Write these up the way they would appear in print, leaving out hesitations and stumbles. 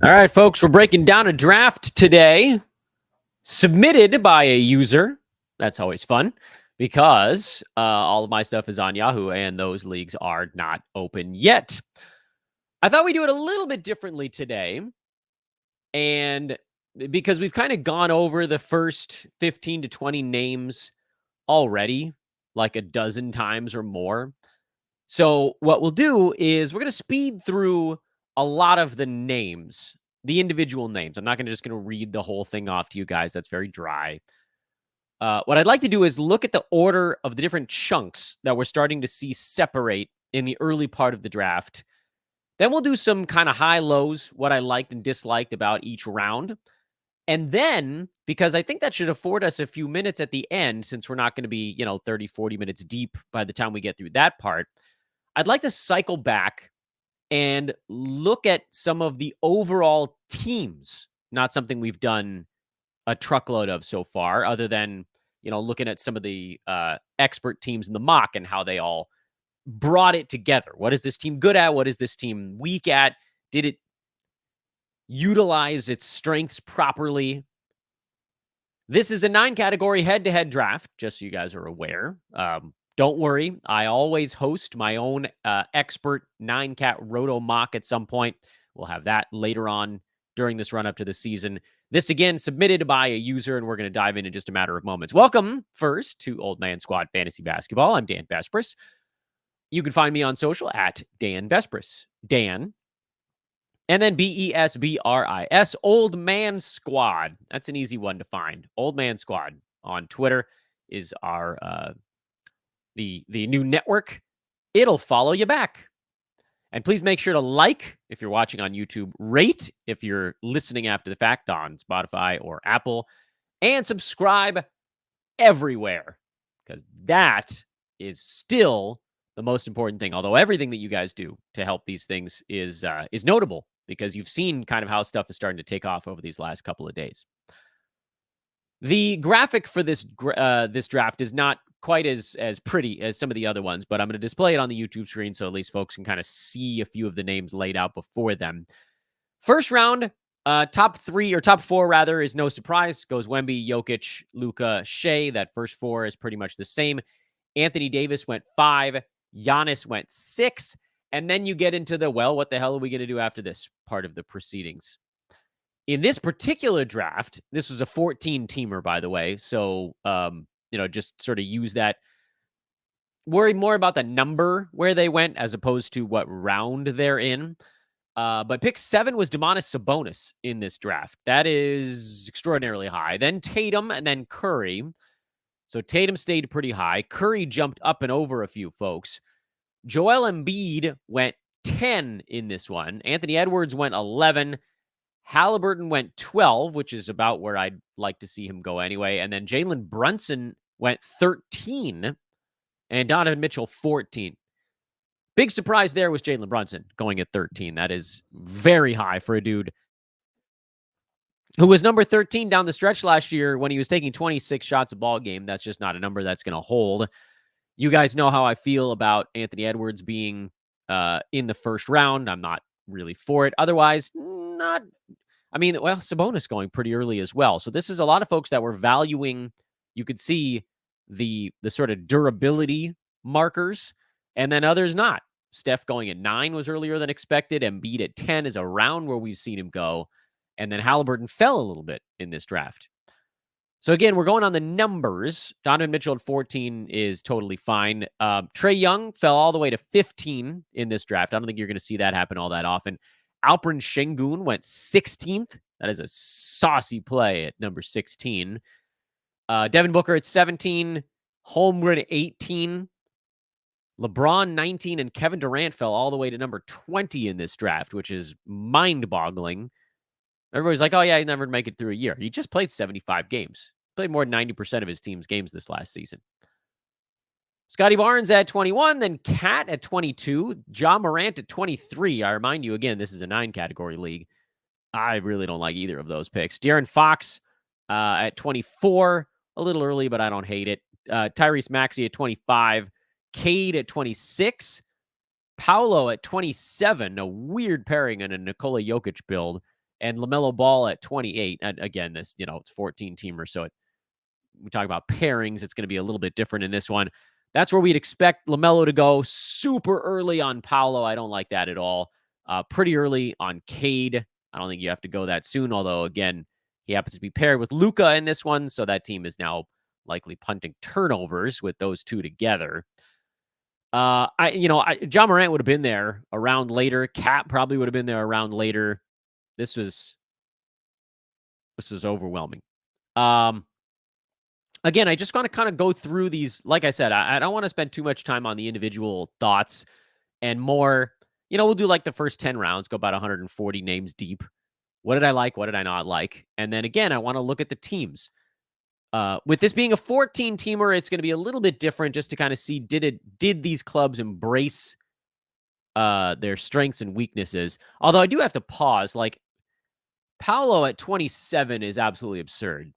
All right, folks, we're breaking down a draft today submitted by a user. That's always fun because all of my stuff is on Yahoo and those leagues are not open yet. I thought we'd do it a little bit differently today. And because we've kind of gone over the first 15 to 20 names already, like a dozen times or more. So what we'll do is we're going to speed through a lot of the names, the individual names. I'm not just going to read the whole thing off to you guys. That's very dry. What I'd like to do is look at the order of the different chunks that we're starting to see separate in the early part of the draft. Then we'll do some kind of high lows, what I liked and disliked about each round. And then, because I think that should afford us a few minutes at the end, since we're not going to be, 30, 40 minutes deep by the time we get through that part, I'd like to cycle back and look at some of the overall teams, not something we've done a truckload of so far, other than, looking at some of the expert teams in the mock and how they all brought it together. What is this team good at? What is this team weak at? Did it utilize its strengths properly? This is a 9-category head-to-head draft, just so you guys are aware. Don't worry, I always host my own expert 9-cat roto mock at some point. We'll have that later on during this run-up to the season. This, again, submitted by a user, and we're going to dive in just a matter of moments. Welcome, first, to Old Man Squad Fantasy Basketball. I'm Dan Vespris. You can find me on social at Dan Vespris. Dan, and then Besbris, Old Man Squad. That's an easy one to find. Old Man Squad on Twitter is our the new network. It'll follow you back. And please make sure to like if you're watching on YouTube, rate if you're listening after the fact on Spotify or Apple, and subscribe everywhere, because that is still the most important thing. Although everything that you guys do to help these things is notable, because you've seen kind of how stuff is starting to take off over these last couple of days. The graphic for this draft is not quite as pretty as some of the other ones, but I'm going to display it on the YouTube screen so at least folks can kind of see a few of the names laid out before them. First round, top 4 rather, is no surprise. Goes Wemby, Jokic, Luka, Shea. That first 4 is pretty much the same. Anthony Davis went 5. Giannis went 6. And then you get into the, well, what the hell are we going to do after this part of the proceedings? In this particular draft, this was a 14-teamer, by the way. So, just sort of use that. Worry more about the number where they went as opposed to what round they're in. But pick 7 was Domantas Sabonis in this draft. That is extraordinarily high. Then Tatum and then Curry. So Tatum stayed pretty high. Curry jumped up and over a few folks. Joel Embiid went 10 in this one. Anthony Edwards went 11. Halliburton went 12, which is about where I'd like to see him go anyway. And then Jalen Brunson went 13, and Donovan Mitchell 14. Big surprise there was Jalen Brunson going at 13. That is very high for a dude who was number 13 down the stretch last year when he was taking 26 shots a ball game. That's just not a number that's going to hold. You guys know how I feel about Anthony Edwards being in the first round. I'm not really for it. Otherwise, Sabonis going pretty early as well. So this is a lot of folks that were valuing, you could see the sort of durability markers, and then others not. Steph going at 9 was earlier than expected. Embiid at 10 is around where we've seen him go. And then Halliburton fell a little bit in this draft. So again, we're going on the numbers. Donovan Mitchell at 14 is totally fine. Trae Young fell all the way to 15 in this draft. I don't think you're going to see that happen all that often. Alperen Şengün went 16th. That is a saucy play at number 16. Devin Booker at 17. Holmgren at 18. LeBron 19, and Kevin Durant fell all the way to number 20 in this draft, which is mind-boggling. Everybody's like, oh, yeah, he never make it through a year. He just played 75 games. Played more than 90% of his team's games this last season. Scotty Barnes at 21, then Cat at 22, Ja Morant at 23. I remind you, again, this is a 9-category league. I really don't like either of those picks. De'Aaron Fox at 24, a little early, but I don't hate it. Tyrese Maxey at 25, Cade at 26, Paolo at 27, a weird pairing in a Nikola Jokic build, and LaMelo Ball at 28. And again, this, it's 14 teamer. So we talk about pairings. It's going to be a little bit different in this one. That's where we'd expect LaMelo to go super early on Paolo. I don't like that at all. Pretty early on Cade. I don't think you have to go that soon. Although, again, he happens to be paired with Luka in this one. So that team is now likely punting turnovers with those two together. John Morant would have been there a round later. Cat probably would have been there a round later. This was overwhelming. Again, I just want to kind of go through these. Like I said, I don't want to spend too much time on the individual thoughts and more. We'll do like the first 10 rounds, go about 140 names deep. What did I like? What did I not like? And then again, I want to look at the teams. With this being a 14-teamer, it's going to be a little bit different just to kind of see did these clubs embrace their strengths and weaknesses. Although I do have to pause. Like, Paolo at 27 is absolutely absurd.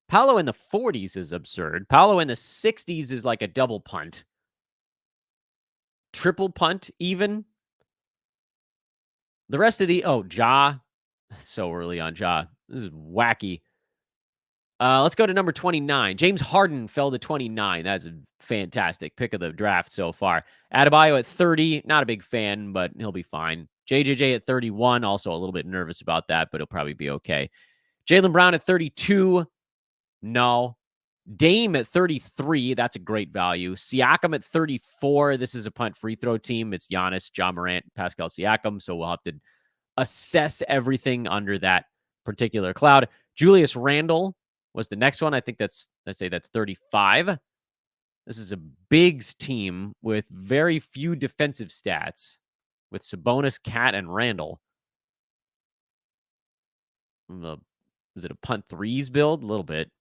Paolo in the 40s is absurd. Paolo in the 60s is like a double punt. Triple punt, even. The rest of Ja. So early on Ja. This is wacky. Let's go to number 29. James Harden fell to 29. That's a fantastic pick of the draft so far. Adebayo at 30. Not a big fan, but he'll be fine. JJJ at 31. Also a little bit nervous about that, but he'll probably be okay. Jaylen Brown at 32. No. Dame at 33. That's a great value. Siakam at 34. This is a punt free throw team. It's Giannis, Ja Morant, Pascal Siakam. So we'll have to assess everything under that particular cloud. Julius Randle was the next one. I think that's 35. This is a Bigs team with very few defensive stats with Sabonis, Cat, and Randle. Is it a punt threes build? A little bit.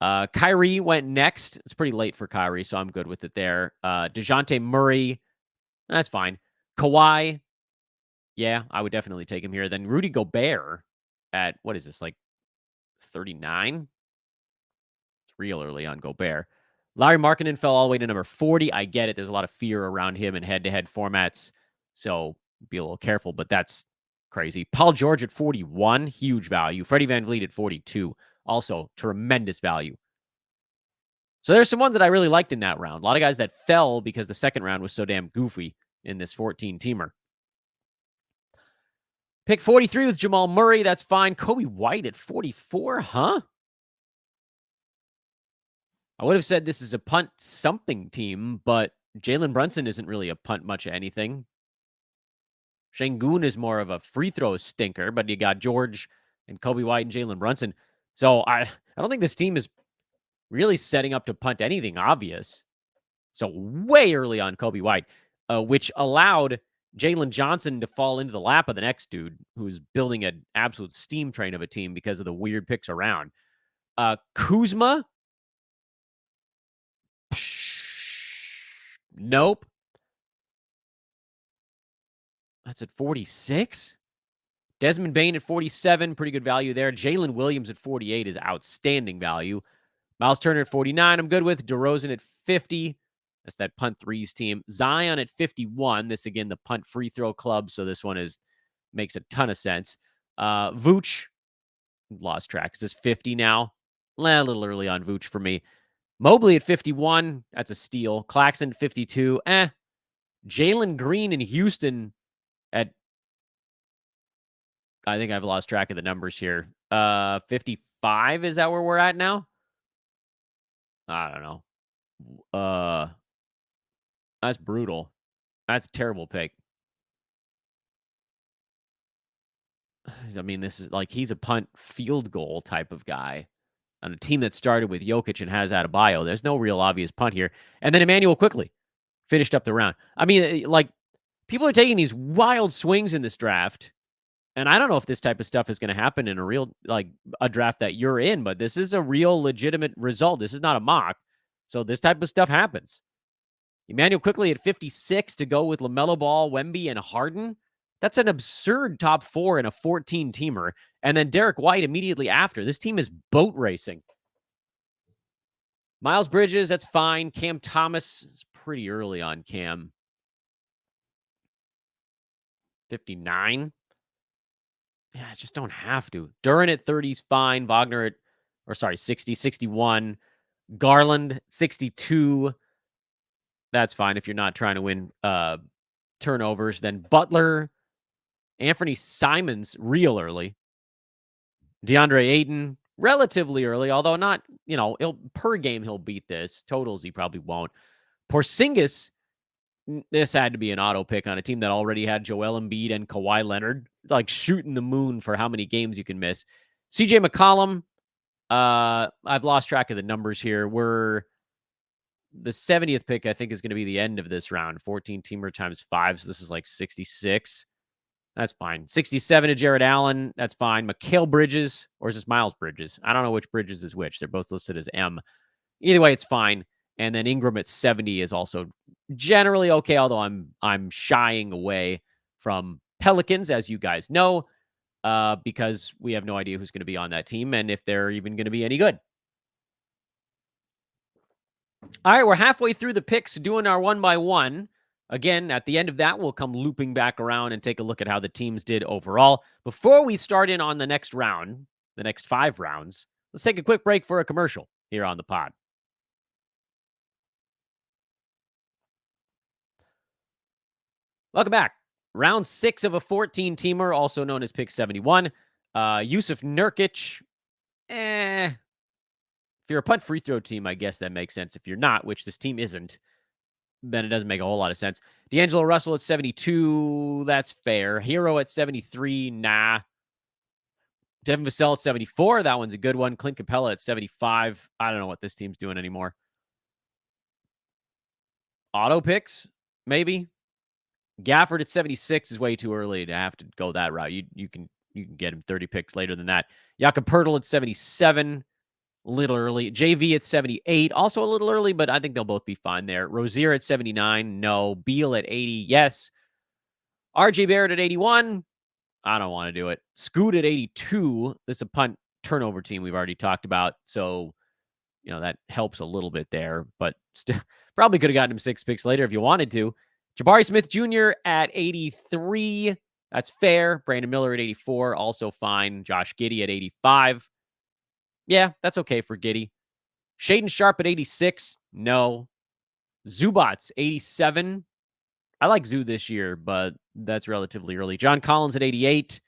Kyrie went next. It's pretty late for Kyrie, so I'm good with it there. DeJounte Murray, that's fine. Kawhi, yeah, I would definitely take him here. Then Rudy Gobert at, what is this, like 39? It's real early on Gobert. Larry Markkinen fell all the way to number 40. I get it. There's a lot of fear around him in head-to-head formats, so be a little careful, but that's crazy. Paul George at 41, huge value. Freddie VanVleet at 42, also tremendous value. So there's some ones that I really liked in that round. A lot of guys that fell because the second round was so damn goofy in this 14-teamer. Pick 43 with Jamal Murray. That's fine. Kobe White at 44, huh? I would have said this is a punt something team, but Jalen Brunson isn't really a punt much of anything. Şengün is more of a free throw stinker, but you got George and Kobe White and Jalen Brunson. So I don't think this team is really setting up to punt anything obvious. So way early on Kobe White, which allowed Jalen Johnson to fall into the lap of the next dude who's building an absolute steam train of a team because of the weird picks around. Kuzma? Nope. That's at 46. Desmond Bane at 47, pretty good value there. Jalen Williams at 48 is outstanding value. Miles Turner at 49, I'm good with. DeRozan at 50. That's that punt threes team. Zion at 51. This, again, the punt free throw club, so this one makes a ton of sense. Vooch, lost track. Is this 50 now? A little early on Vooch for me. Mobley at 51. That's a steal. Claxton 52. Jalen Green in Houston at, I think I've lost track of the numbers here. 55, is that where we're at now? I don't know. That's brutal. That's a terrible pick. I mean, this is like, he's a punt field goal type of guy on a team that started with Jokic and has Adebayo. There's no real obvious punt here. And then Emmanuel quickly finished up the round. I mean, like, people are taking these wild swings in this draft. And I don't know if this type of stuff is going to happen in a real, like, a draft that you're in, but this is a real legitimate result. This is not a mock. So this type of stuff happens. Emmanuel quickly at 56 to go with LaMelo Ball, Wemby, and Harden. That's an absurd top four in a 14-teamer. And then Derek White immediately after. This team is boat racing. Miles Bridges, that's fine. Cam Thomas is pretty early on Cam. 59. Yeah, just don't have to. Duran at 30 is fine. Wagner at, 60, 61. Garland, 62. That's fine if you're not trying to win turnovers. Then Butler, Anthony Simons, real early. DeAndre Ayton, relatively early, although not, per game he'll beat this. Totals he probably won't. Porzingis, this had to be an auto pick on a team that already had Joel Embiid and Kawhi Leonard, like shooting the moon for how many games you can miss. CJ McCollum, I've lost track of the numbers here. We're the 70th pick, I think, is going to be the end of this round. 14 teamer times 5, so this is like 66. That's fine. 67 to Jared Allen. That's fine. Mikal Bridges, or is this Miles Bridges? I don't know which Bridges is which. They're both listed as M. Either way, it's fine. And then Ingram at 70 is also generally okay, although I'm shying away from Pelicans, as you guys know, because we have no idea who's going to be on that team and if they're even going to be any good. All right, we're halfway through the picks, doing our one by one. Again, at the end of that, we'll come looping back around and take a look at how the teams did overall. Before we start in on the next round, the next 5 rounds, let's take a quick break for a commercial here on the pod. Welcome back. Round 6 of a 14-teamer, also known as Pick 71. Yusuf Nurkic, if you're a punt free throw team, I guess that makes sense. If you're not, which this team isn't, then it doesn't make a whole lot of sense. D'Angelo Russell at 72, that's fair. Hero at 73, nah. Devin Vassell at 74, that one's a good one. Clint Capella at 75, I don't know what this team's doing anymore. Auto picks, maybe. Gafford at 76 is way too early to have to go that route. You can get him 30 picks later than that. Jakob Poeltl at 77, a little early. JV at 78, also a little early, but I think they'll both be fine there. Rozier at 79, no. Beal at 80, yes. RJ Barrett at 81, I don't want to do it. Scoot at 82, this is a punt turnover team we've already talked about, so that helps a little bit there, but still probably could have gotten him 6 picks later if you wanted to. Jabari Smith Jr. at 83. That's fair. Brandon Miller at 84. Also fine. Josh Giddey at 85. Yeah, that's okay for Giddey. Shaden Sharp at 86. No. Zubats, 87. I like Zoo this year, but that's relatively early. John Collins at 88.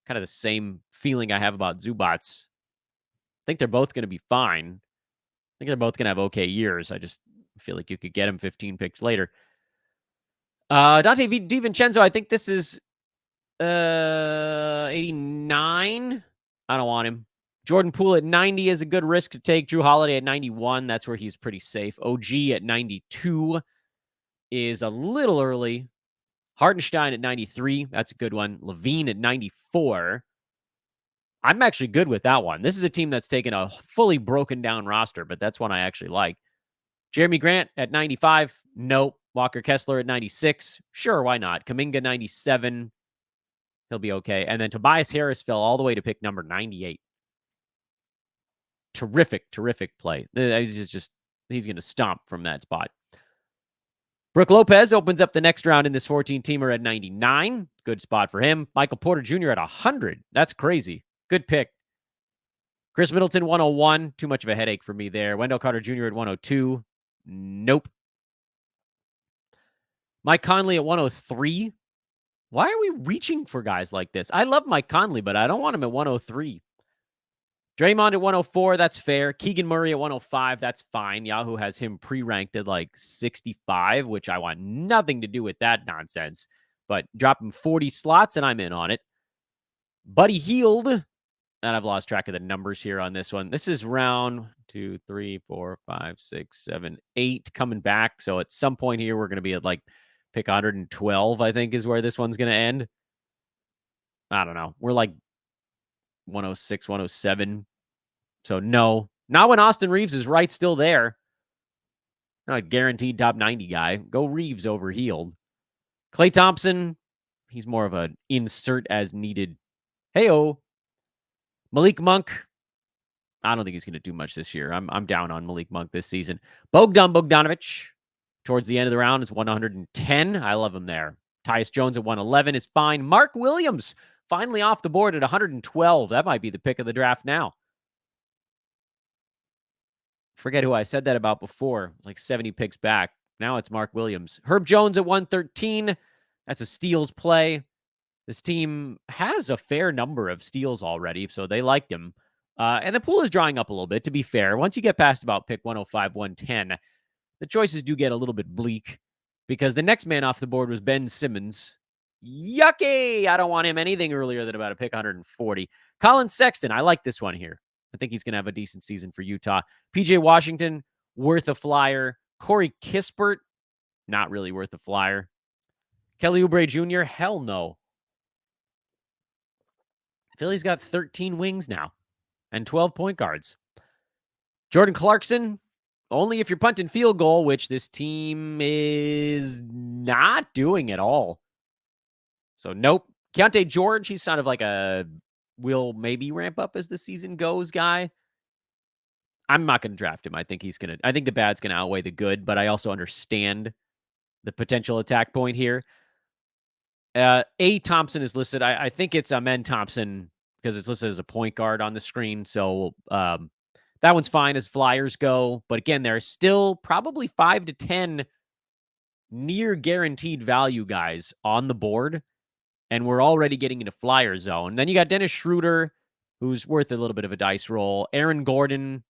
Kind of the same feeling I have about Zubats. I think they're both going to be fine. I think they're both going to have okay years. I just feel like you could get him 15 picks later. Dante DiVincenzo, I think this is 89. I don't want him. Jordan Poole at 90 is a good risk to take. Drew Holiday at 91. That's where he's pretty safe. OG at 92 is a little early. Hartenstein at 93. That's a good one. Levine at 94. I'm actually good with that one. This is a team that's taken a fully broken down roster, but that's one I actually like. Jeremy Grant at 95. Nope. Walker Kessler at 96. Sure, why not? Kuminga 97. He'll be okay. And then Tobias Harris fell all the way to pick number 98. Terrific play. He's going to stomp from that spot. Brooke Lopez opens up the next round in this 14-teamer at 99. Good spot for him. Michael Porter Jr. at 100. That's crazy. Good pick. Chris Middleton, 101. Too much of a headache for me there. Wendell Carter Jr. at 102. Nope. Mike Conley at 103. Why are we reaching for guys like this? I love Mike Conley, but I don't want him at 103. Draymond at 104, that's fair. Keegan Murray at 105, that's fine. Yahoo has him pre-ranked at like 65, which I want nothing to do with that nonsense. But drop him 40 slots, and I'm in on it. Buddy Hield, and I've lost track of the numbers here on this one. This is round 2, 3, 4, 5, 6, 7, 8 coming back. So at some point here, we're going to be at like pick 112, I think, is where this one's going to end. I don't know. We're like 106, 107. So no. Not when Austin Reeves is right still there. Not a guaranteed top 90 guy. Go Reeves over Hield. Klay Thompson, he's more of an insert as needed. Hey-oh. Malik Monk, I don't think he's going to do much this year. I'm down on Malik Monk this season. Bogdanovic, towards the end of the round, is 110. I love him there. Tyus Jones at 111 is fine. Mark Williams finally off the board at 112. That might be the pick of the draft now. Forget who I said that about before, like 70 picks back. Now it's Mark Williams. Herb Jones at 113. That's a steals play. This team has a fair number of steals already, so they liked him. And the pool is drawing up a little bit, to be fair. Once you get past about pick 105, 110, the choices do get a little bit bleak because the next man off the board was Ben Simmons. Yucky! I don't want him anything earlier than about a pick 140. Colin Sexton, I like this one here. I think he's going to have a decent season for Utah. PJ Washington, worth a flyer. Corey Kispert, not really worth a flyer. Kelly Oubre Jr., hell no. Philly's got 13 wings now and 12 point guards. Jordan Clarkson, only if you're punting field goal, which this team is not doing at all. So, nope. Keontae George, he's sort of like a will maybe ramp up as the season goes guy. I'm not going to draft him. I think the bad's going to outweigh the good, but I also understand the potential attack point here. A. Thompson is listed. I think it's Amen Thompson because it's listed as a point guard on the screen. So that one's fine as flyers go. But again, there are still probably 5 to 10 near guaranteed value guys on the board. And we're already getting into flyer zone. Then you got Dennis Schroeder, who's worth a little bit of a dice roll. Aaron Gordon,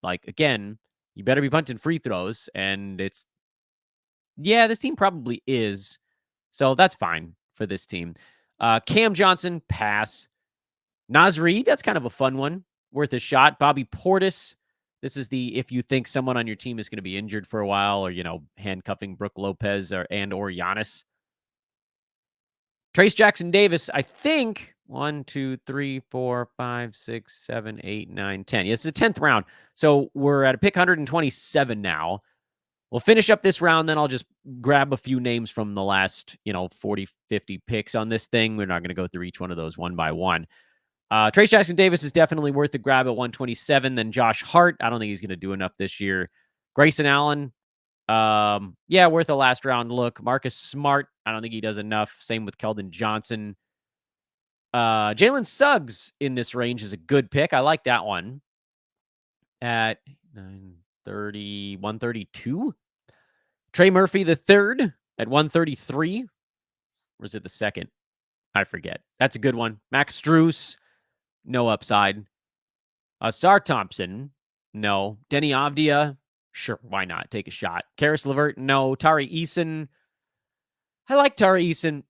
like, again, you better be punting free throws. And this team probably is. So that's fine for this team. Cam Johnson, pass. Nasri, that's kind of a fun one. Worth a shot. Bobby Portis. This is if you think someone on your team is going to be injured for a while or, handcuffing Brook Lopez or Giannis. Trace Jackson Davis, I think 1, 2, 3, 4, 5, 6, 7, 8, 9, 10. Yeah, it's the 10th round. So we're at a pick 127 now. We'll finish up this round, then I'll just grab a few names from the last, 40, 50 picks on this thing. We're not going to go through each one of those one by one. Trace Jackson Davis is definitely worth the grab at 127. Then Josh Hart, I don't think he's going to do enough this year. Grayson Allen, worth a last round look. Marcus Smart, I don't think he does enough. Same with Keldon Johnson. Jalen Suggs in this range is a good pick. I like that one. At 930, 132. Trey Murphy the third at 133. Or is it the second? I forget. That's a good one. Max Strus, no upside. Sar Thompson, no. Denny Avdia, sure, why not? Take a shot. Karis LeVert, no. Tari Eason, I like Tari Eason.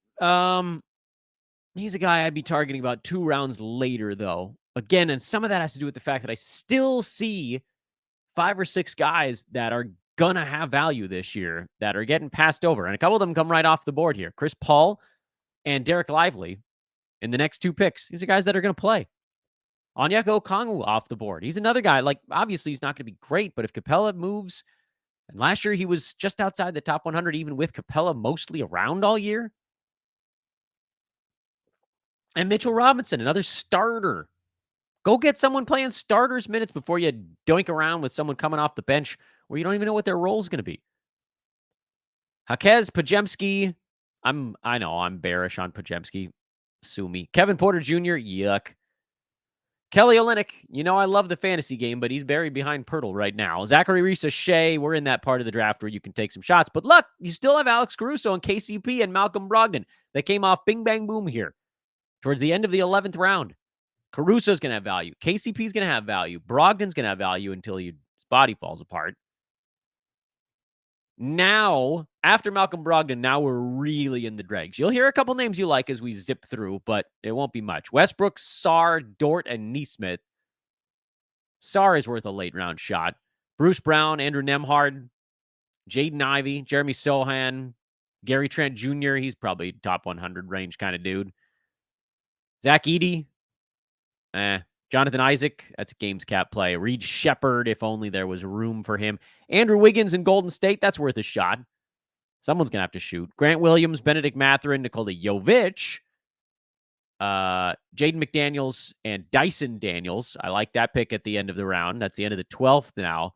He's a guy I'd be targeting about 2 rounds later, though. Again, and some of that has to do with the fact that I still see 5 or 6 guys that are going to have value this year that are getting passed over. And a couple of them come right off the board here. Chris Paul and Derek Lively in the next 2 picks. These are guys that are going to play. Onyeka Okongwu off the board. He's another guy. Like, obviously, he's not going to be great, but if Capella moves, and last year he was just outside the top 100, even with Capella mostly around all year. And Mitchell Robinson, another starter. Go get someone playing starters minutes before you doink around with someone coming off the bench where you don't even know what their role is going to be. Hakez Pajemski. I know I'm bearish on Pajemski. Sue me. Kevin Porter Jr. Yuck. Kelly Olynyk. I love the fantasy game, but he's buried behind Pirtle right now. Zachary Risa-Shea. We're in that part of the draft where you can take some shots. But look, you still have Alex Caruso and KCP and Malcolm Brogdon that came off bing, bang, boom here towards the end of the 11th round. Caruso's going to have value. KCP's going to have value. Brogdon's going to have value until his body falls apart. Now, after Malcolm Brogdon, now we're really in the dregs. You'll hear a couple names you like as we zip through, but it won't be much. Westbrook, Sarr, Dort, and Neesmith. Sarr is worth a late round shot. Bruce Brown, Andrew Nemhard, Jaden Ivey, Jeremy Sohan, Gary Trent Jr. He's probably top 100 range kind of dude. Zach Edey. Jonathan Isaac, that's a games cap play. Reed Shepherd, if only there was room for him. Andrew Wiggins in Golden State, that's worth a shot. Someone's going to have to shoot. Grant Williams, Benedict Mathurin, Nikola Jovic, Jaden McDaniels, and Dyson Daniels. I like that pick at the end of the round. That's the end of the 12th now.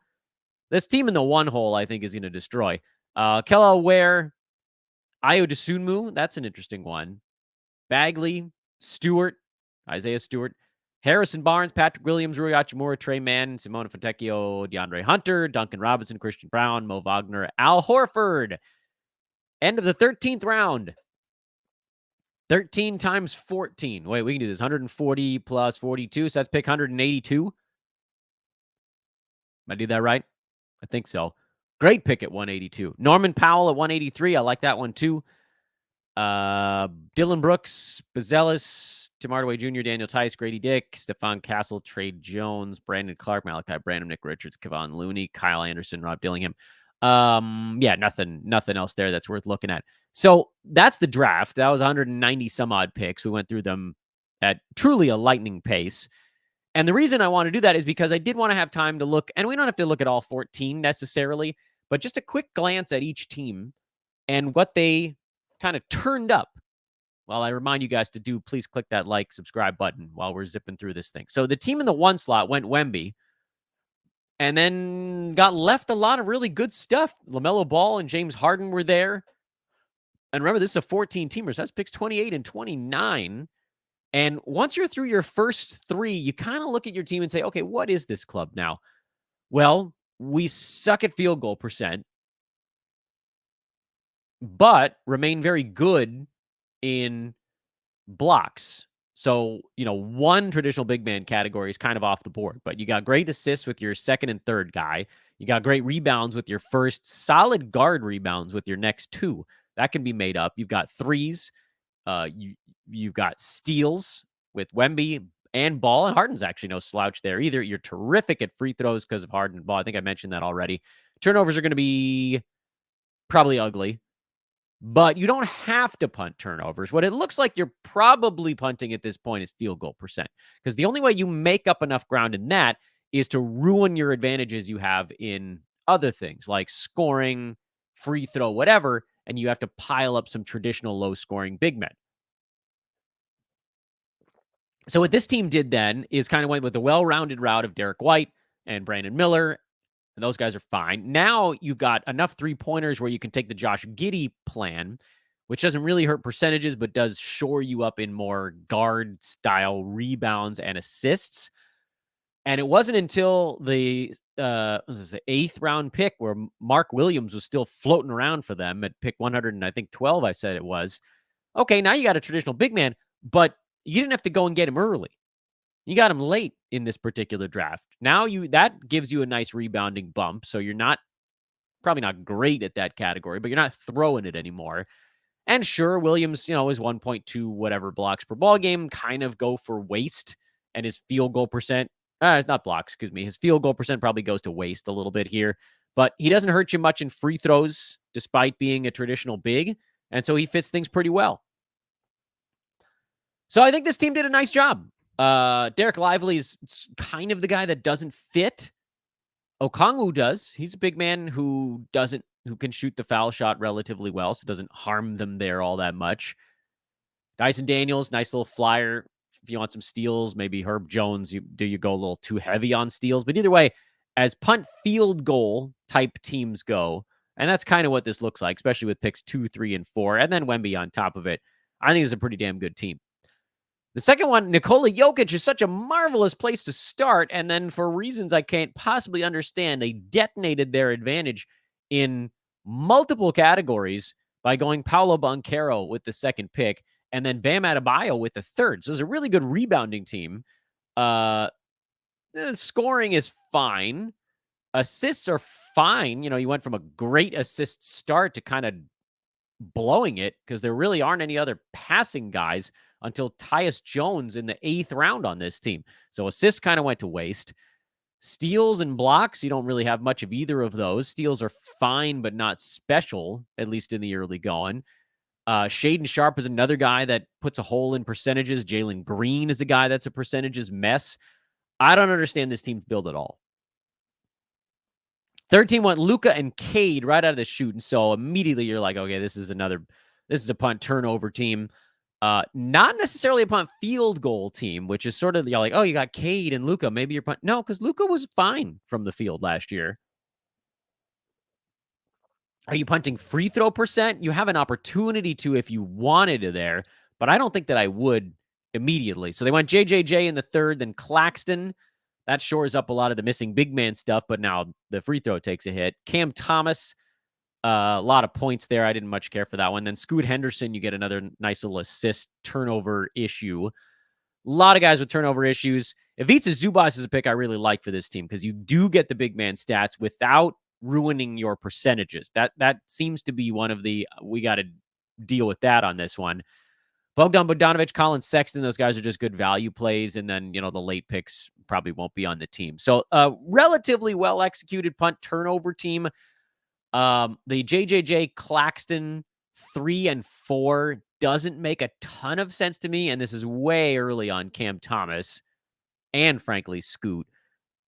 This team in the one hole, I think, is going to destroy. Kel'el Ware, Ayo Dosunmu, that's an interesting one. Bagley, Stewart, Isaiah Stewart, Harrison Barnes, Patrick Williams, Rui Hachimura, Trey Mann, Simona Fontecchio, DeAndre Hunter, Duncan Robinson, Christian Brown, Mo Wagner, Al Horford. End of the 13th round. 13 times 14. Wait, we can do this. 140 plus 42. So that's pick 182. I did that right? I think so. Great pick at 182. Norman Powell at 183. I like that one too. Dylan Brooks, Bazelis, Tim Hardaway Jr., Daniel Tice, Grady Dick, Stephon Castle, Trey Jones, Brandon Clark, Malachi Branham, Nick Richards, Kevon Looney, Kyle Anderson, Rob Dillingham. Yeah, nothing else there that's worth looking at. So that's the draft. That was 190 some odd picks. We went through them at truly a lightning pace. And the reason I want to do that is because I did want to have time to look, and we don't have to look at all 14 necessarily, but just a quick glance at each team and what they kind of turned up. Well, I remind you guys to please click that like, subscribe button while we're zipping through this thing. So the team in the 1 slot went Wemby and then got left a lot of really good stuff. LaMelo Ball and James Harden were there. And remember, this is a 14-teamer, so that's picks 28 and 29. And once you're through your first 3, you kind of look at your team and say, okay, what is this club now? Well, we suck at field goal percent, but remain very good in blocks. So, one traditional big man category is kind of off the board, but you got great assists with your second and third guy. You got great rebounds with your first, solid guard rebounds with your next 2. That can be made up. You've got threes. You've got steals with Wemby and Ball, and Harden's actually no slouch there either. You're terrific at free throws because of Harden and Ball. I think I mentioned that already. Turnovers are going to be probably ugly, but you don't have to punt turnovers. What it looks like you're probably punting at this point is field goal percent, because the only way you make up enough ground in that is to ruin your advantages you have in other things like scoring, free throw, whatever, and you have to pile up some traditional low-scoring big men. So what this team did then is kind of went with the well-rounded route of Derek White and Brandon Miller, and those guys are fine. Now you've got enough three-pointers where you can take the Josh Giddey plan, which doesn't really hurt percentages, but does shore you up in more guard-style rebounds and assists. And it wasn't until the 8th round pick where Mark Williams was still floating around for them at pick 112, I said it was. Okay, now you got a traditional big man, but you didn't have to go and get him early. You got him late in this particular draft. Now that gives you a nice rebounding bump. So you're probably not great at that category, but you're not throwing it anymore. And sure, Williams, is 1.2 whatever blocks per ball game, kind of go for waste, and his field goal percent, it's not blocks, excuse me. His field goal percent probably goes to waste a little bit here, but he doesn't hurt you much in free throws despite being a traditional big. And so he fits things pretty well. So I think this team did a nice job. Derek Lively is kind of the guy that doesn't fit. Okongwu does. He's a big man who can shoot the foul shot relatively well, so doesn't harm them there all that much. Dyson Daniels, nice little flyer. If you want some steals, maybe Herb Jones, you go a little too heavy on steals. But either way, as punt field goal type teams go, and that's kind of what this looks like, especially with picks 2, 3, and 4, and then Wemby on top of it, I think it's a pretty damn good team. The second one, Nikola Jokic, is such a marvelous place to start. And then for reasons I can't possibly understand, they detonated their advantage in multiple categories by going Paolo Banchero with the second pick and then Bam Adebayo with the third. So it's a really good rebounding team. The scoring is fine. Assists are fine. You went from a great assist start to kind of blowing it because there really aren't any other passing guys until Tyus Jones in the 8th round on this team. So assists kind of went to waste. Steals and blocks, you don't really have much of either of those. Steals are fine, but not special, at least in the early going. Shaden Sharp is another guy that puts a hole in percentages. Jalen Green is a guy that's a percentages mess. I don't understand this team's build at all. 13 went Luka and Cade right out of the chute. And so immediately you're like, okay, this is a punt turnover team. Not necessarily a punt field goal team, which is sort of like, oh, you got Cade and Luka. Maybe you're punt. No, because Luka was fine from the field last year. Are you punting free throw percent? You have an opportunity to if you wanted to there, but I don't think that I would immediately. So they went JJJ in the third, then Claxton. That shores up a lot of the missing big man stuff, but now the free throw takes a hit. Cam Thomas, a lot of points there. I didn't much care for that one. Then Scoot Henderson, you get another nice little assist turnover issue. A lot of guys with turnover issues. Ivica Zubac is a pick I really like for this team because you do get the big man stats without ruining your percentages. That seems to be one of the, we got to deal with that on this one. Bogdan Bogdanovic, Colin Sexton, those guys are just good value plays. And then, the late picks probably won't be on the team. So relatively well-executed punt turnover team. The JJJ Claxton 3 and 4 doesn't make a ton of sense to me. And this is way early on Cam Thomas and, frankly, Scoot.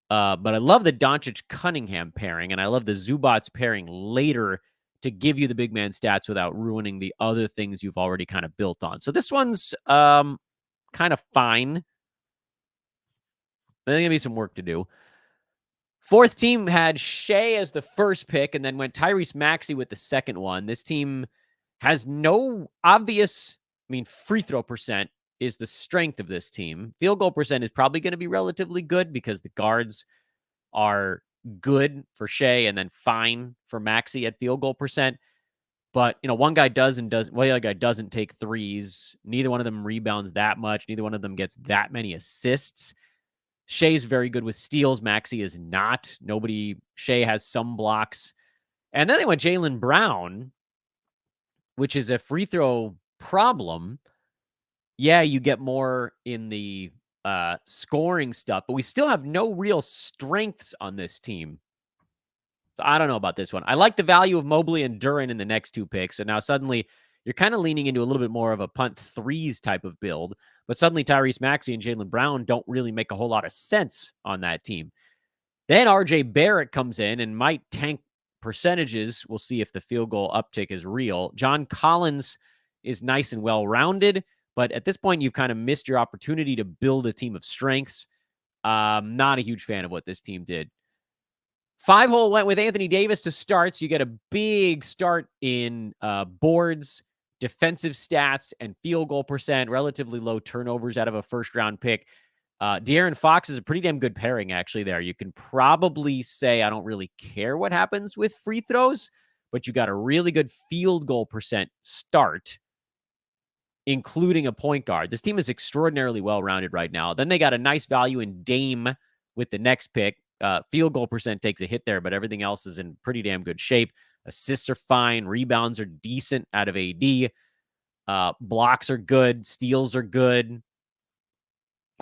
But I love the Doncic-Cunningham pairing, and I love the Zubats pairing later to give you the big man stats without ruining the other things you've already kind of built on. So this one's kind of fine. There's going to be some work to do. Fourth team had Shea as the first pick and then went Tyrese Maxey with the second one. This team has no obvious, free throw percent is the strength of this team. Field goal percent is probably going to be relatively good because the guards are good for Shea and then fine for Maxey at field goal percent. But, one guy does and doesn't. Well, the other guy doesn't take threes. Neither one of them rebounds that much. Neither one of them gets that many assists. Shea's very good with steals. Maxey is not. Shea has some blocks. And then they went Jaylen Brown, which is a free throw problem. Yeah, you get more in the scoring stuff, but we still have no real strengths on this team. So I don't know about this one. I like the value of Mobley and Duren in the next two picks. So now suddenly you're kind of leaning into a little bit more of a punt threes type of build, but suddenly Tyrese Maxey and Jaylen Brown don't really make a whole lot of sense on that team. Then RJ Barrett comes in and might tank percentages. We'll see if the field goal uptick is real. John Collins is nice and well-rounded, but at this point, you've kind of missed your opportunity to build a team of strengths. Not a huge fan of what this team did. 5-hole went with Anthony Davis to start, so you get a big start in boards, defensive stats, and field goal percent, relatively low turnovers out of a first-round pick. De'Aaron Fox is a pretty damn good pairing, actually, there. You can probably say I don't really care what happens with free throws, but you got a really good field goal percent start, including a point guard. This team is extraordinarily well-rounded right now. Then they got a nice value in Dame with the next pick. Field goal percent takes a hit there, but everything else is in pretty damn good shape. Assists are fine. Rebounds are decent out of AD. Blocks are good. Steals are good.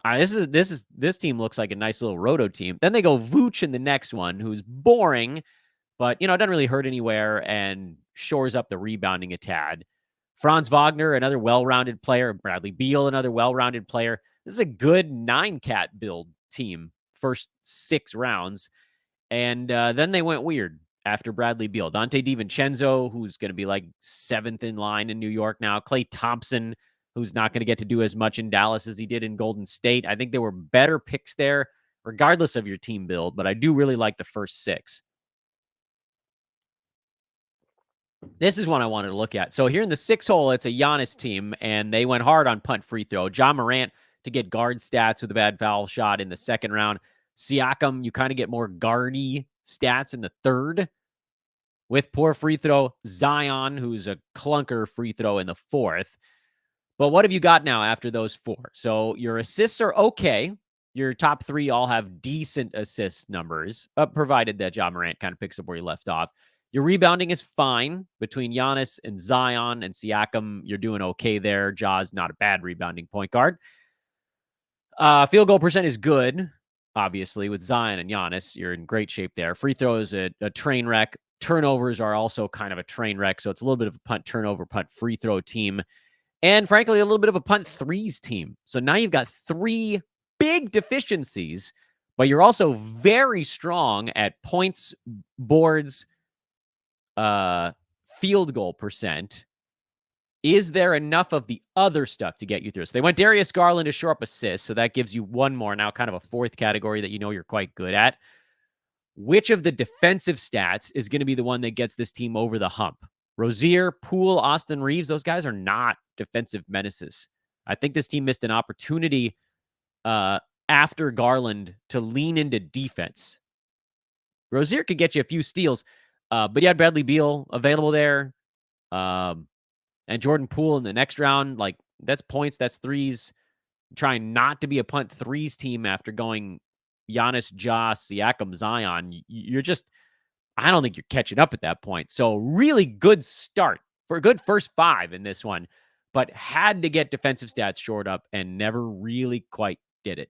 This team looks like a nice little roto team. Then they go Vooch in the next one, who's boring, but doesn't really hurt anywhere and shores up the rebounding a tad. Franz Wagner, another well-rounded player. Bradley Beal, another well-rounded player. This is a good 9-cat build team. First 6 rounds. And then they went weird after Bradley Beal. Dante DiVincenzo, who's going to be like 7th in line in New York now. Klay Thompson, who's not going to get to do as much in Dallas as he did in Golden State. I think there were better picks there, regardless of your team build, but I do really like the first 6. This is one I wanted to look at. So here in the 6-hole, it's a Giannis team, and they went hard on punt free throw. John Morant to get guard stats with a bad foul shot in the second round. Siakam, you kind of get more guardy stats in the third with poor free throw. Zion, who's a clunker free throw in the fourth. But what have you got now after those 4? So your assists are okay. Your top 3 all have decent assist numbers, provided that John Morant kind of picks up where you left off. Your rebounding is fine between Giannis and Zion and Siakam. You're doing okay there. Ja's not a bad rebounding point guard. Field goal percent is good, obviously, with Zion and Giannis. You're in great shape there. Free throw is a train wreck. Turnovers are also kind of a train wreck, so it's a little bit of a punt turnover, punt free throw team. And frankly, a little bit of a punt threes team. So now you've got 3 big deficiencies, but you're also very strong at points, boards, field goal percent. Is there enough of the other stuff to get you through? So they went Darius Garland to shore up assists, so that gives you one more, now kind of a 4th category that you're quite good at. Which of the defensive stats is going to be the one that gets this team over the hump? Rozier, Poole, Austin Reeves, those guys are not defensive menaces. I think this team missed an opportunity after Garland to lean into defense. Rozier could get you a few steals, but you had Bradley Beal available there, and Jordan Poole in the next round. Like, that's points, that's threes. Trying not to be a punt threes team after going Giannis, Joss, Siakam, Zion. You're just, I don't think you're catching up at that point. So really good start for a good first 5 in this one, but had to get defensive stats shored up and never really quite did it.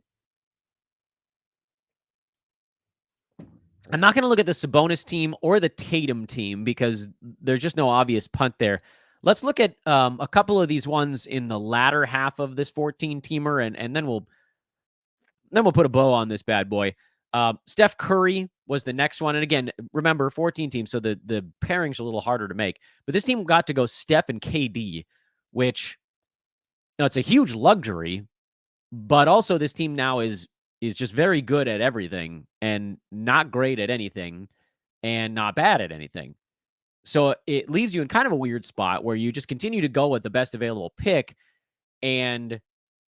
I'm not going to look at the Sabonis team or the Tatum team because there's just no obvious punt there. Let's look at a couple of these ones in the latter half of this 14-teamer, and then we'll put a bow on this bad boy. Steph Curry was the next one. And again, remember, 14 teams, so the pairing's a little harder to make. But this team got to go Steph and KD, which, it's a huge luxury. But also this team now is just very good at everything and not great at anything and not bad at anything. So it leaves you in kind of a weird spot where you just continue to go with the best available pick. And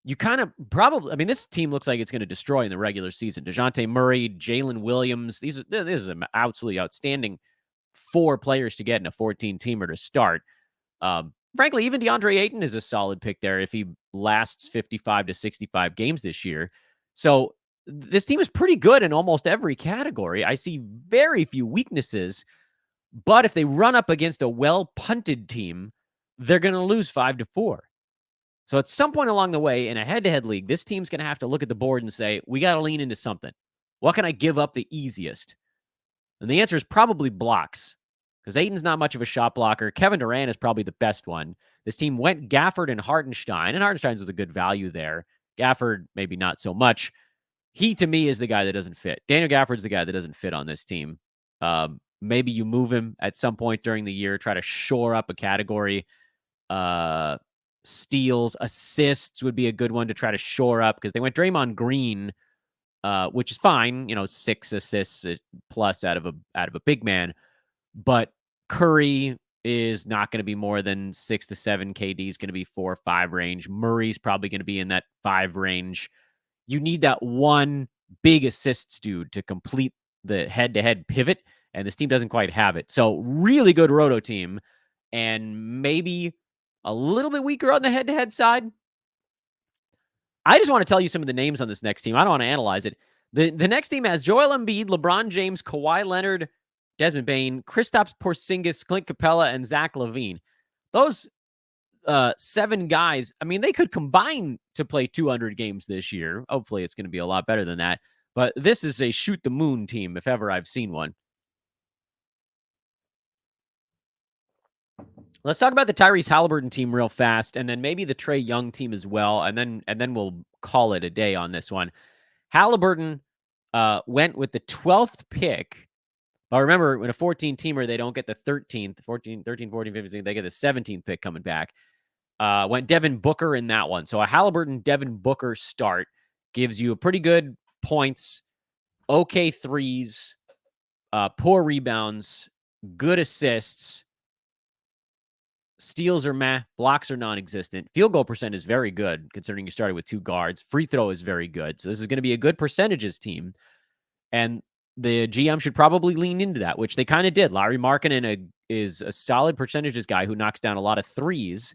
you kind of probably, this team looks like it's going to destroy in the regular season. DeJounte Murray, Jalen Williams, this is an absolutely outstanding 4 players to get in a 14-teamer to start. Frankly, even DeAndre Ayton is a solid pick there if he lasts 55 to 65 games this year. So this team is pretty good in almost every category. I see very few weaknesses, but if they run up against a well-punted team, they're going to lose 5-4. So at some point along the way in a head-to-head league, this team's going to have to look at the board and say, we got to lean into something. What can I give up the easiest? And the answer is probably blocks, because Ayton's not much of a shot blocker. Kevin Durant is probably the best one. This team went Gafford and Hartenstein, and Hartenstein was a good value there. Gafford, maybe not so much. He, to me, is the guy that doesn't fit. Daniel Gafford's the guy that doesn't fit on this team. Maybe you move him at some point during the year, try to shore up a category. Steals, assists would be a good one to try to shore up, because they went Draymond Green, which is fine, 6 assists plus out of a big man. But Curry is not going to be more than 6 to 7. KD is going to be 4 or 5 range. Murray's probably going to be in that 5 range. You need that one big assists dude to complete the head-to-head pivot, and this team doesn't quite have it. So really good roto team, and maybe a little bit weaker on the head-to-head side. I just want to tell you some of the names on this next team. I don't want to analyze it. The next team has Joel Embiid, LeBron James, Kawhi Leonard, Desmond Bane, Kristaps Porzingis, Clint Capella, and Zach LaVine. Those 7 guys, they could combine to play 200 games this year. Hopefully it's going to be a lot better than that. But this is a shoot the moon team, if ever I've seen one. Let's talk about the Tyrese Halliburton team real fast, and then maybe the Trae Young team as well, and then we'll call it a day on this one. Halliburton went with the 12th pick. But remember, when a 14-teamer, they don't get the 13th, 13, 14, 15, they get the 17th pick coming back. Went Devin Booker in that one. So a Halliburton, Devin Booker start gives you a pretty good points, okay threes, poor rebounds, good assists. Steals are meh. Blocks are non-existent. Field goal percent is very good, considering you started with 2 guards. Free throw is very good. So this is going to be a good percentages team. And the GM should probably lean into that, which they kind of did. Larry Markkinen is a solid percentages guy who knocks down a lot of threes.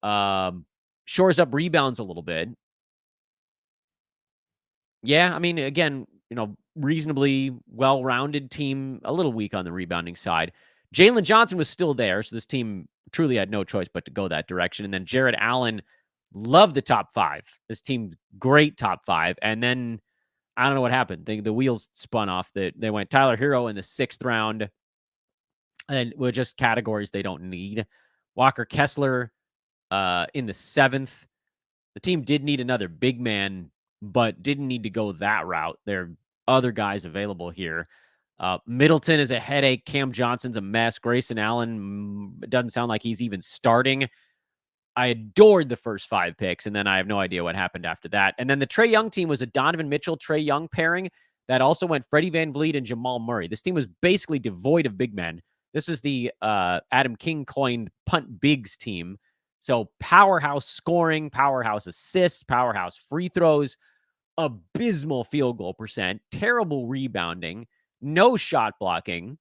Shores up rebounds a little bit. Yeah, again, reasonably well-rounded team, a little weak on the rebounding side. Jalen Johnson was still there, so this team truly had no choice but to go that direction. And then Jared Allen, loved the top 5. This team, great top 5. And then I don't know what happened. The wheels spun off. They went Tyler Hero in the 6th round, and with just categories they don't need. Walker Kessler in the 7th. The team did need another big man, but didn't need to go that route. There are other guys available here. Middleton is a headache. Cam Johnson's a mess. Grayson Allen doesn't sound like he's even starting. I adored the first 5 picks, and then I have no idea what happened after that. And then the Trae Young team was a Donovan Mitchell, Trae Young pairing that also went Freddie VanVleet and Jamal Murray. This team was basically devoid of big men. This is the Adam King coined punt bigs team. So powerhouse scoring, powerhouse assists, powerhouse free throws, abysmal field goal percent, terrible rebounding, no shot blocking,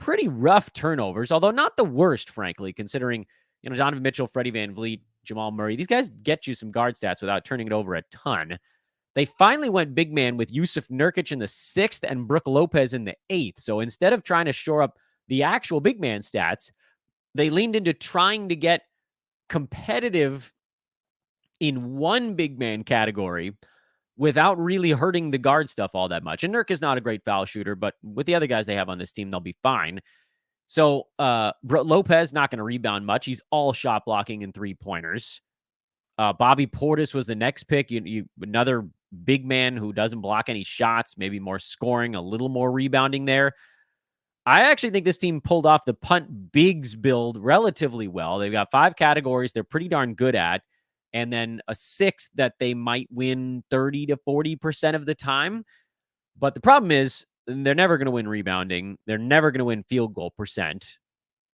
pretty rough turnovers, although not the worst, frankly, considering, Donovan Mitchell, Freddie VanVleet, Jamal Murray. These guys get you some guard stats without turning it over a ton. They finally went big man with Yusuf Nurkic in the 6th and Brook Lopez in the 8th. So instead of trying to shore up the actual big man stats, they leaned into trying to get competitive in one big man category without really hurting the guard stuff all that much. And Nurk is not a great foul shooter, but with the other guys they have on this team, they'll be fine. So Lopez not going to rebound much. He's all shot blocking and 3-pointers. Bobby Portis was the next pick. Another big man who doesn't block any shots, maybe more scoring, a little more rebounding there. I actually think this team pulled off the punt bigs build relatively well. They've got 5 categories they're pretty darn good at, and then a 6th that they might win 30 to 40% of the time. But the problem is they're never going to win rebounding. They're never going to win field goal percent.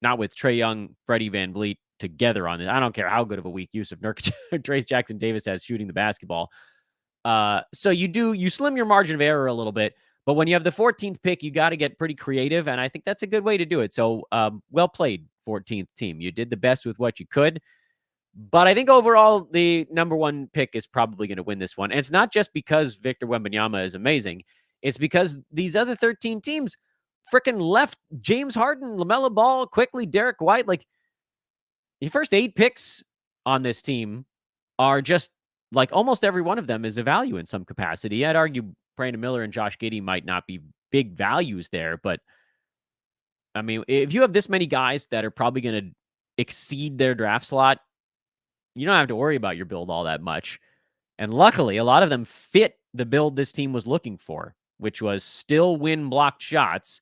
Not with Trae Young, Freddie VanVleet together on this. I don't care how good of a week Yusuf Nurkic, Trace Jackson Davis has shooting the basketball. So you slim your margin of error a little bit, but when you have the 14th pick, you got to get pretty creative, and I think that's a good way to do it. So well played, 14th team. You did the best with what you could, but I think overall the number 1 pick is probably going to win this one. And it's not just because Victor Wembanyama is amazing. It's because these other 13 teams freaking left James Harden, LaMelo Ball, quickly Derek White. Like, the first 8 picks on this team are just like almost every one of them is a value in some capacity. I'd argue Brandon Miller and Josh Giddey might not be big values there, but I mean, if you have this many guys that are probably going to exceed their draft slot, you don't have to worry about your build all that much. And luckily, a lot of them fit the build this team was looking for, which was still win blocked shots,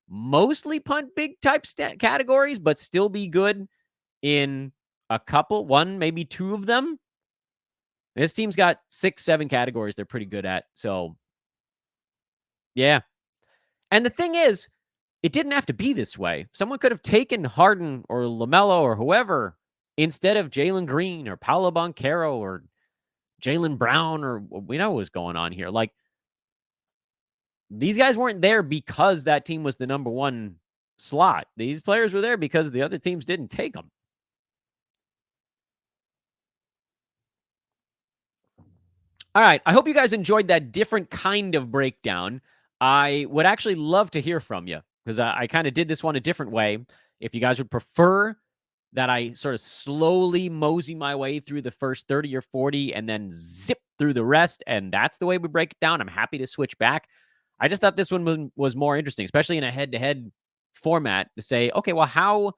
mostly punt big type categories, but still be good in a couple, 1, maybe 2 of them. This team's got 6, 7 categories they're pretty good at. So, yeah. And the thing is, it didn't have to be this way. Someone could have taken Harden or LaMelo or whoever instead of Jalen Green or Paolo Banchero or Jaylen Brown, or we know what was going on here. Like, these guys weren't there because that team was the number 1 slot. These players were there because the other teams didn't take them. All right. I hope you guys enjoyed that different kind of breakdown. I would actually love to hear from you because I kind of did this one a different way. If you guys would prefer that I sort of slowly mosey my way through the first 30 or 40 and then zip through the rest, and that's the way we break it down, I'm happy to switch back. I just thought this one was more interesting, especially in a head-to-head format, to say, okay, well, how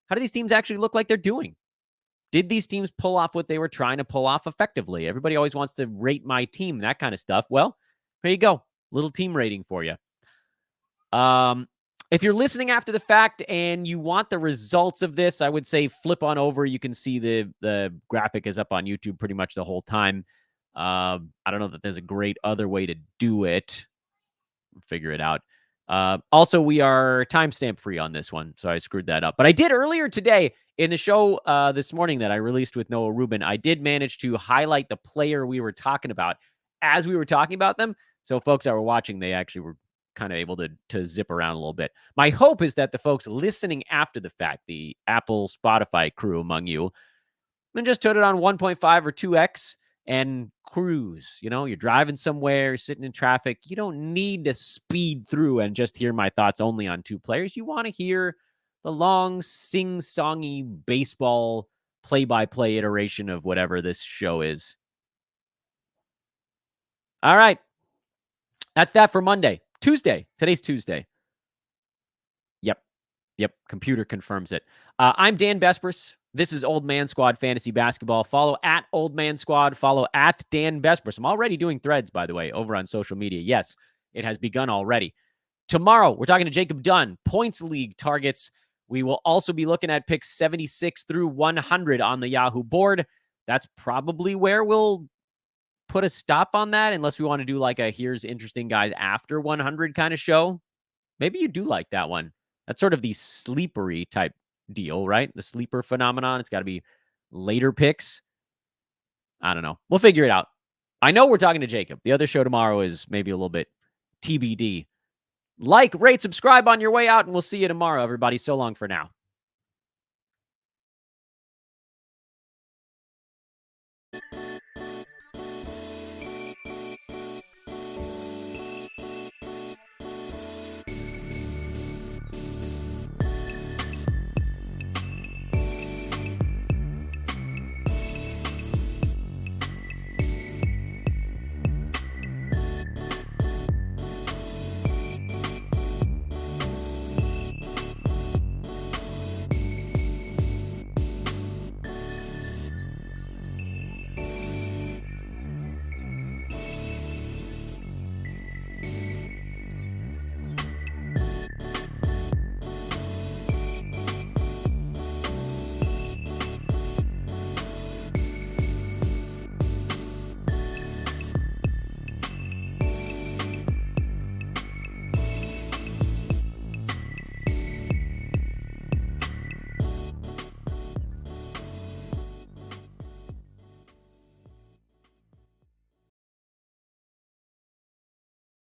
do these teams actually look like they're doing? Did these teams pull off what they were trying to pull off effectively? Everybody always wants to rate my team, that kind of stuff. Well, here you go. Little team rating for you. If you're listening after the fact and you want the results of this, I would say flip on over. You can see the graphic is up on YouTube pretty much the whole time. I don't know that there's a great other way to do it. Figure it out. Also, we are timestamp free on this one, so I screwed that up. But I did earlier today in the show this morning that I released with Noah Rubin, I did manage to highlight the player we were talking about as we were talking about them. So folks that were watching, they actually were kind of able to zip around a little bit. My hope is that the folks listening after the fact, the Apple, Spotify crew among you, and just turn it on 1.5 or 2x and cruise. You're driving somewhere, sitting in traffic. You don't need to speed through and just hear my thoughts only on 2 players. You want to hear the long, sing-songy baseball play-by-play iteration of whatever this show is. All right. That's that for Monday. Tuesday. Today's Tuesday. Yep. Computer confirms it. I'm Dan Bespris. This is Old Man Squad Fantasy Basketball. Follow at Old Man Squad. Follow at Dan Bespris. I'm already doing threads, by the way, over on social media. Yes, it has begun already. Tomorrow, we're talking to Jacob Dunn, Points League targets. We will also be looking at picks 76 through 100 on the Yahoo board. That's probably where we'll put a stop on that, unless we want to do like a here's interesting guys after 100 kind of show. Maybe you do like that one. That's sort of the sleepery type deal, right? The sleeper phenomenon. It's got to be later picks. I don't know. We'll figure it out. I know we're talking to Jacob. The other show tomorrow is maybe a little bit TBD. Like, rate, subscribe on your way out, and we'll see you tomorrow, everybody. So long for now.